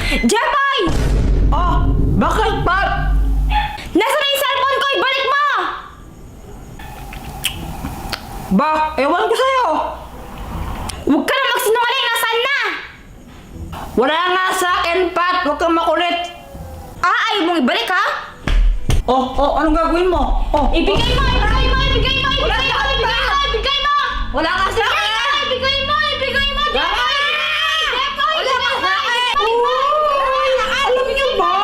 Jeboy! Oh, bakit ba? Nasaan na yung cellphone ko? Ibalik mo! Ba, ewan ko sa'yo. Huwag ka na magsinungaling! Nasaan na? Wala nga sa akin, Pat. Huwag kang makulit. Ayaw mong ibalik ha? Anong gagawin mo? Ibigay mo! Ibigay mo! Ibigay mo! Wala Ibigay mo! ka, Ibigay mo! Ibigay mo! Wala ka sa akin. Ibigay mo! Ibigay mo! Wala ka. Jeboy! Wala ka sa akin. Jeboy! Alam niyo ba?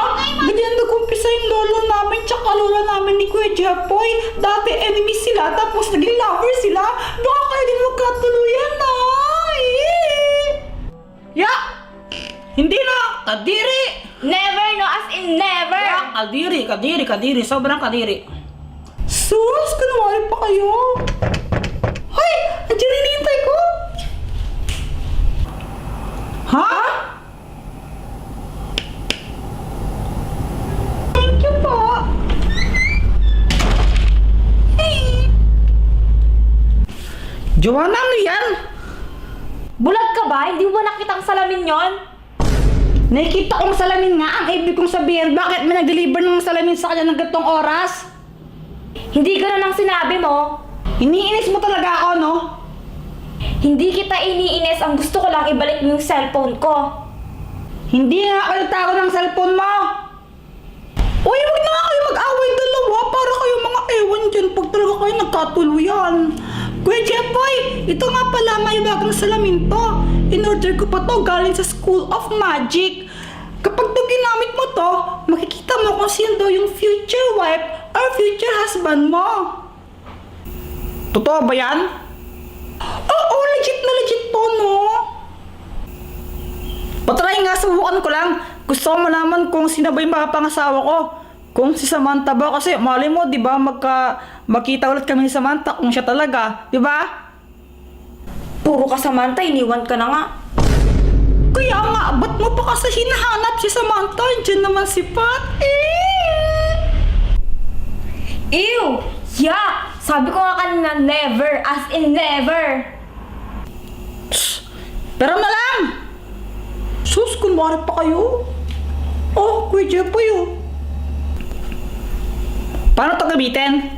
Ganyan nag-umpisa yung lolo namin tsaka lola namin ni Kuya Jepoy. Dati enemies sila tapos naging lover sila. Baka kayo din magkatuluyan na. Ya! Hindi na! Kadiri! Never no, as in never! Ya! Kadiri. Sobrang kadiri. Sus! Kunwari pa kayo. Hoy! Andiyan na hinihintay ko. Ha? Thank you po. Hey! Joanna, ano yan? Bulag ka ba? Hindi mo ba nakita ang salamin yon? Nakikita kong salamin nga. Ang ibig kong sabihin, bakit may nag-deliver ng salamin sa kanya ng gatong oras? Hindi ganun ang sinabi mo. Iniinis mo talaga ako, no? Hindi kita iniinis. Ang gusto ko lang ibalik mo yung cellphone ko. Hindi nga ako nagtako ng cellphone mo. Uy, huwag na nga kayo mag-away dalawa para kayo mga ewan dyan pag talaga kayo nagkatuluyan. Kuya Jepoy, ito nga pala may bagang salamin to. In-order ko pa to galing sa School of Magic. Kapag to ginamit mo to, makikita mo kung sino daw yung future wife or future husband mo. Totoo ba yan? Oo, legit na legit to, no? Patry nga, subukan ko lang. Gusto ko malaman kung sino ba yung makapangasawa ko. Kung si Samantha ba, kasi mali mo, di ba, makita ulit kami ni Samantha kung siya talaga, di ba? Puro ka Samantha, iniwan ka na nga. Kaya nga, ba't mo pa kasi hinahanap si Samantha? Diyan naman si Pat, Ew! Yeah! Sabi ko nga kanina, never. As in never. Pero na lang! Sus, kunwari pa kayo. Oh, Kuya Jepoy, oh. Paano ito gamitin?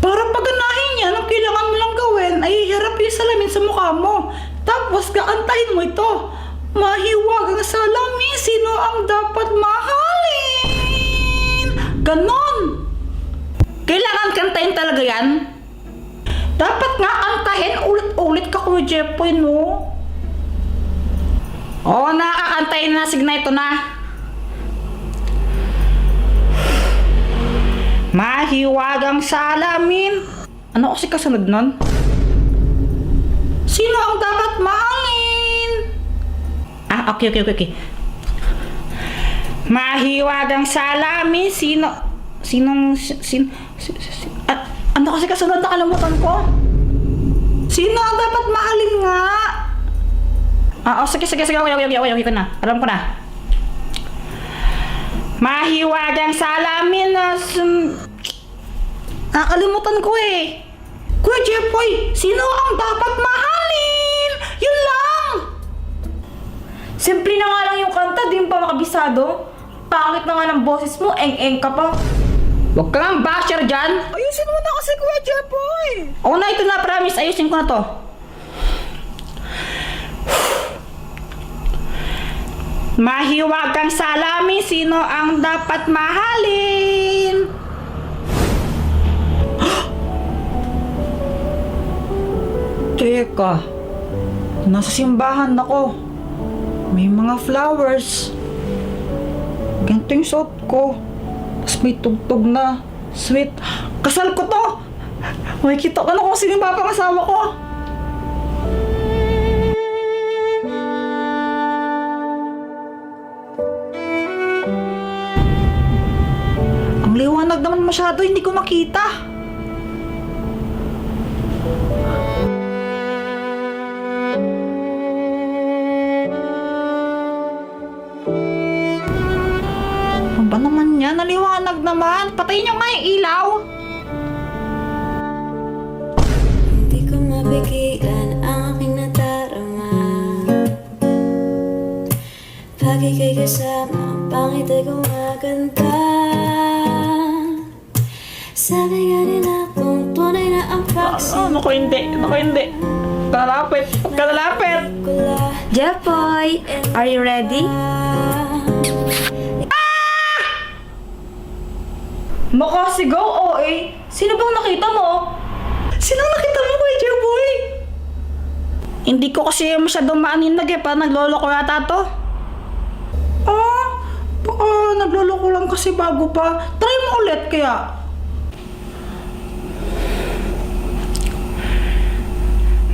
Para paganahin yan, ang kailangan mo lang gawin ay iharap yung salamin sa mukha mo. Tapos kakantahin mo ito. Mahiwagang salamin, sino ang dapat mahalin? Ganon! Kailangan kantahin talaga yan. Dapat nga kantahin ulit-ulit ka, Kuya Jepoy, no? Oo, nakakantahin na, sige na ito na. Mahiwagang salamin. Ano kasi kasunod nun? Sino ang dapat mahalin? Okay. Mahiwagang salamin. Ano kasi kasunod, nakalimutan ko? Sino ang dapat mahalin nga? Sige, okay ko na. Alam ko na. Mahiwagang salamin na nakalimutan ko eh. Kuya Jepoy, sino ang dapat mahalin? Yun lang! Simple na nga lang yung kanta, di mo pa makabisado. Pangit na nga ng boses mo, eng-eng ka pa. Huwag ka nga basher dyan. Ayusin mo na kasi, Kuya Jepoy. Oo na, ito na, promise. Ayusin ko na to. Mahiwagang salamin, sino ang dapat mahalin? Teka, nasa simbahan ako. May mga flowers. Ganito yung suot ko. Tapos may tugtog na. Sweet. Kasal ko to. Makikita ko na kung sino yung papangasawa ko. Ang liwanag naman masyado, hindi ko makita. Ano ba naman yan? Naliwanag naman. Patayin nyo nga yung ilaw. Di ko mapigilan ang aking nadarama. Lagi kay kasama, ang pangit ay gumaganda. Sabi nga nila kung tunay na ang pagsin Naku, hindi. Naku, hindi. Kalapit. Kalapit. ko lang. Jepoy, are you ready? Makasigaw, OA. Sino bang nakita mo? Sinong nakita mo, Kuya Jeboy? Hindi ko kasi masyadong maaninag eh. Parang nagloloko yata to. Baka nagloloko lang kasi bago pa. Try mo ulit kaya.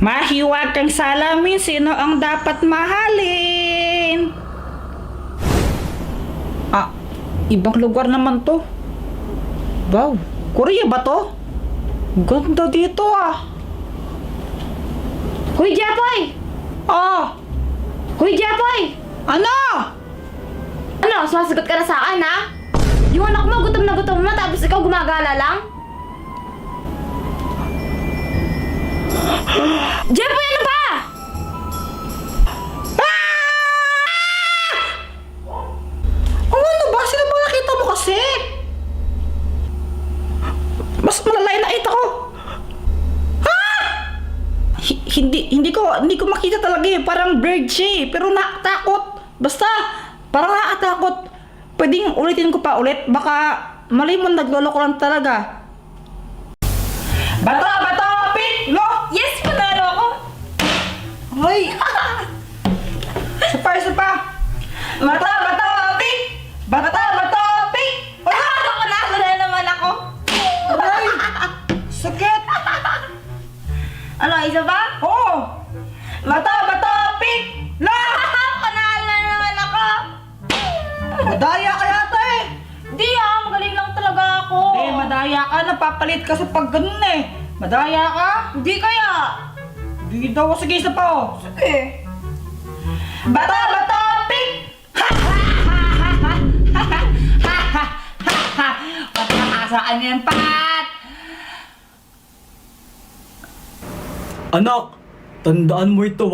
Mahiwag kang salamin. Sino ang dapat mahalin? Ibang lugar naman to. Wow, Korea ba to? Ganda dito ah. Hoy, Jepoy! Hoy, Jepoy! Ano? Ano, sumasagot ka na sa akin, ha? Yung anak mo, gutom na tapos ikaw gumagala lang? Jepoy, ano ba? Ano ba? Sino ba nakita mo kasi? Mas malalay na ito ko. Hindi ko makita talaga eh. Parang bird siya eh. Pero nakatakot. Basta, parang nakatakot. Pwedeng ulitin ko pa ulit. Baka mali mo nagloloko lang talaga. Bato! Pit! Lo! Yes, panalo ako! Hoy! Isa pa! Bato! Pit! Wala! Panalo na naman ako! Aray! Sakit! Ano, isa ba? Oo! Pit! La! Panalo na naman ako! Madaya ka yata eh! Di magaling lang talaga ako! Madaya ka. Napapalit ka sa pag ganun eh. Madaya ka? Hindi kaya! Hindi daw. Sige, isa pa oh. Sige! Bato! Pit! Patakasaan yan, Pat! Anak, tandaan mo ito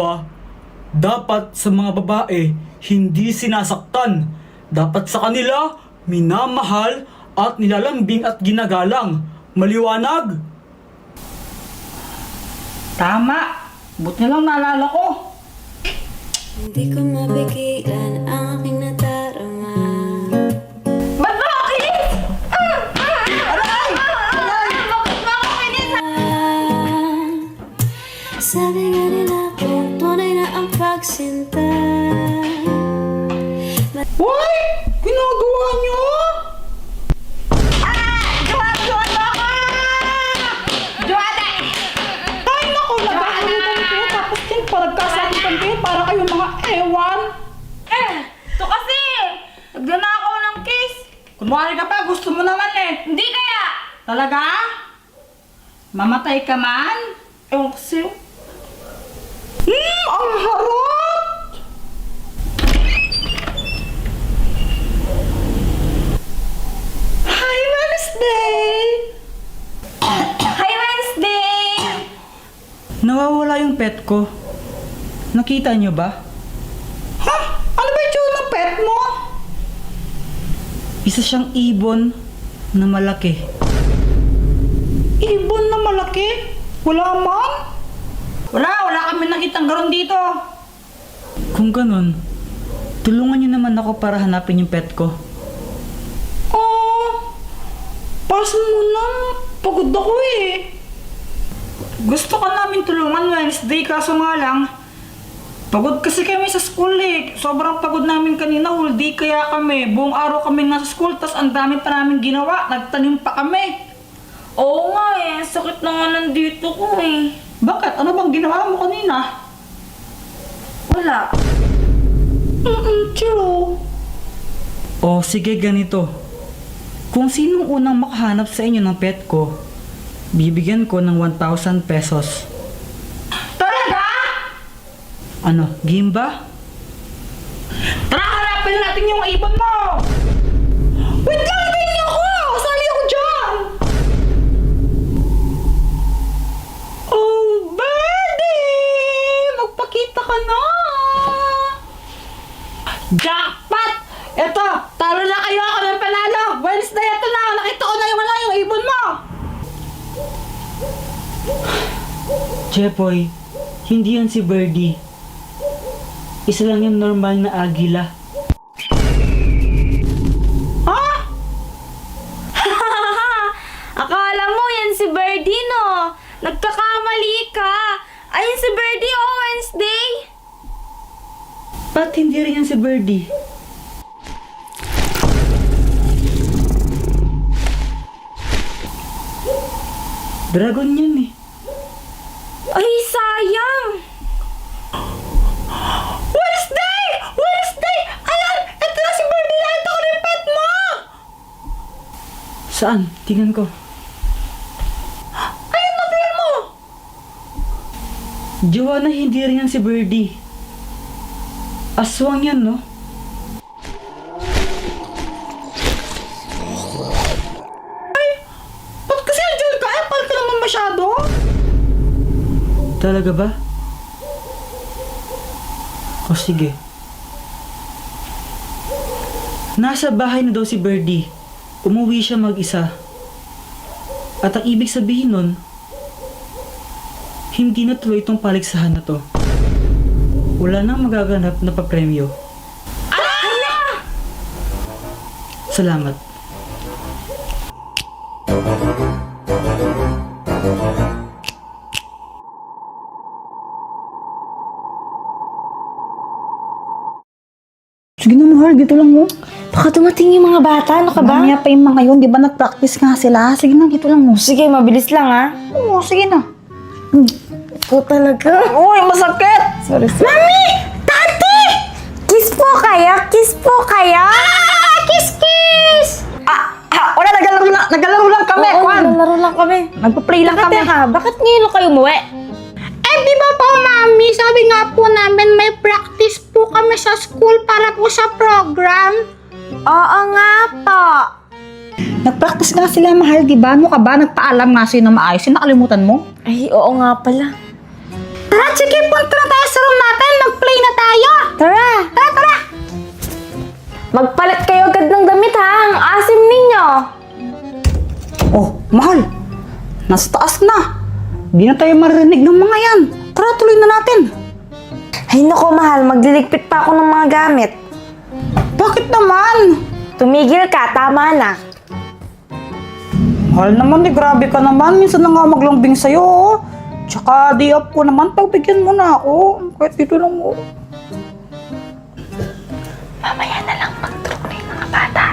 Dapat sa mga babae, hindi sinasaktan. Dapat sa kanila, minamahal at nilalambing at ginagalang. Maliwanag? Tama! Buti na lang naalala ko. Hindi ko mapigilan ang aking nadarama. Ba't ba ako kinis? Aray! Bakit ba ako kinis? Sabi nga nila kung tunay na ang pagsinta. Hoy! Ginagawa niyo? Juwan mo ako! Juwan! Ay, naku! Nagkakalitan kayo. Tapos din, paragkasakitan kayo para kayong mga ewan. Ito kasi! Nagnanakaw ng kiss! Kunwari ka pa, gusto mo naman eh. Hindi kaya! Talaga? Mamatay ka man? Ewan ko sa'yo. Ang harot! Hi, Wednesday! Hi, Wednesday! Nawawala yung pet ko. Nakita niyo ba? Ha? Ano ba yung tsura ng pet mo? Isa siyang ibon na malaki. Ibon na malaki? Wala man? Wala kami nakitang garon dito. Kung ganun, tulungan niyo naman ako para hanapin yung pet ko. Pass mo na. Pagod ako eh. Gusto ka namin tulungan Wednesday, kaso nga lang, pagod kasi kami sa school eh. Sobrang pagod namin kanina, whole day kaya kami. Buong araw kami nasa school, tas ang dami pa namin ginawa. Nagtanim pa kami. Oo nga eh, sakit na nga nandito ko eh. Bakit? Ano bang ginawa mo kanina? Wala. True. O sige, ganito. Kung sinong unang makahanap sa inyo ng pet ko, bibigyan ko ng 1,000 pesos. Talaga? Ano, game ba? Tara, hanapin natin yung ibon mo! Wait lang, hintayin niyo ako! Sali ako dyan! Oh, birdie! Magpakita ka na! Jackpot! Eto, talo na kayo, ako ng panalo. Wednesday, eto na. Nakita ko na yung ibon mo. Jepoy, hindi yan si Birdie. Isa lang yung normal na agila. Ha? Akala mo yan si Birdie, no? Nagkakamali ka. Ayun si Birdie, oh, Wednesday. Ba't hindi rin yan si Birdie? Dragon yan eh. Ay, sayang. Wednesday! Wednesday! Ayan! Ito na si Birdie na ito ko rin pet mo! Saan? Tingnan ko. Ayun na tingnan mo! Joanna, hindi rin yan si Birdie. Aswang yan, no? Ba't kasi andyan ka? Parang ka naman masyado. Talaga ba? O sige. Nasa bahay na daw si Birdie. Umuwi siya mag-isa. At ang ibig sabihin nun, hindi na tuloy itong paligsahan na to. Wala nang magaganap na papremyo. Salamat. Sige na, mahal. Dito lang mo. Baka dumating yung mga bata, ano ka ba? Mamaya pa yung mga yun. Di ba nag-practice nga sila? Sige na, dito lang mo. Sige, mabilis lang, ha? Oo, sige na. Ikaw talaga. Uy, masakit! Sorry. Mami! Tante! Kiss po kayo? Kiss po kayo? Kiss, kiss! Wala, nagalaro lang kami. Oo, Kwan. nalaro lang kami. Nagpa-play lang kami. Teka, bakit ngayon lang kayo umuwi? Eh, di ba po, Mami? Sabi nga po namin may practice po kami sa school para po sa program. Oo nga po. Nag-practice nga sila, mahal, di ba? Ano ka ba? Nagpaalam nga sino maayos. Yung nakalimutan mo? Ay, oo nga pala. Tara, sige, punta na tayo sa room natin. Mag-play na tayo. Tara. Tara. Magpalit kayo agad ng damit, ha? Ang asim ninyo. Oh, mahal. Nasa taas na. Di na tayo marinig ng mga yan. Tara, tuloy na natin. Ay, naku, mahal. Magliligpit pa ako ng mga gamit. Bakit naman? Tumigil ka. Tama na. Mahal naman, grabe ka naman. Minsan na nga maglambing sa'yo, oh. Tsaka day off ko naman, pagbigyan mo na ako. Kahit dito lang, oh. Mamaya na lang mag-drop na yung mga bata.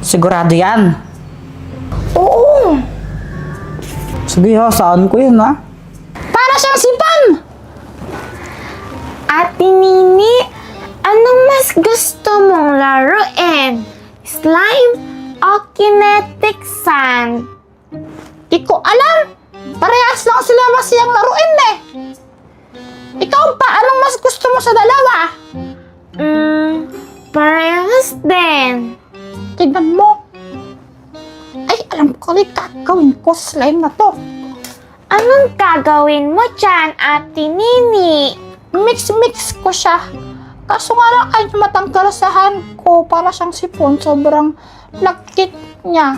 Sigurado yan. Oo. Sige ha, saan ko yun ha? Para siyang sipan! Ate Nini, anong mas gusto mong laruin? Slime o kinetic sand? Di ko alam. Parehas lang sila masiyang laruin eh. Ikaw pa, anong mas gusto mo sa dalawa? Parehas din. Tignan mo. Ay, alam ko rin gagawin ko slime na to. Anong gagawin mo dyan, Ate Nini? Mix ko siya. Kaso nga lang ay matanggal sa hand ko para siyang sipon. Sobrang lagkit niya.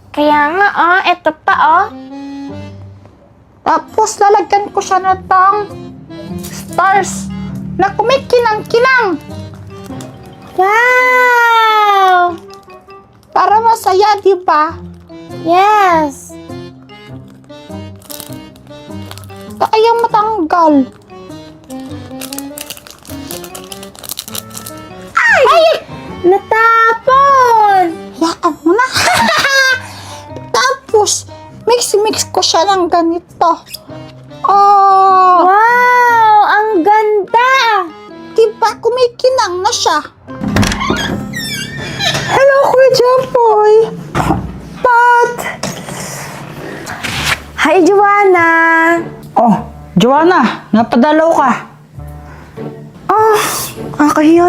Kaya nga, eto pa, Tapos lalagyan ko siya ng stars na kumikinang-kinang. Wow! Para masaya, di ba? Yes! Ayaw matanggal. Ay! Natapon! Yakan mo na. Tapos, mix ko siya ng ganito. Oh, Wow! Ang ganda! diba kumikinang na siya? Hello, Kuya Jampoy. Pat! Hi, Joanna! Oh, Joanna, napadalaw ka. Ah, kakahiya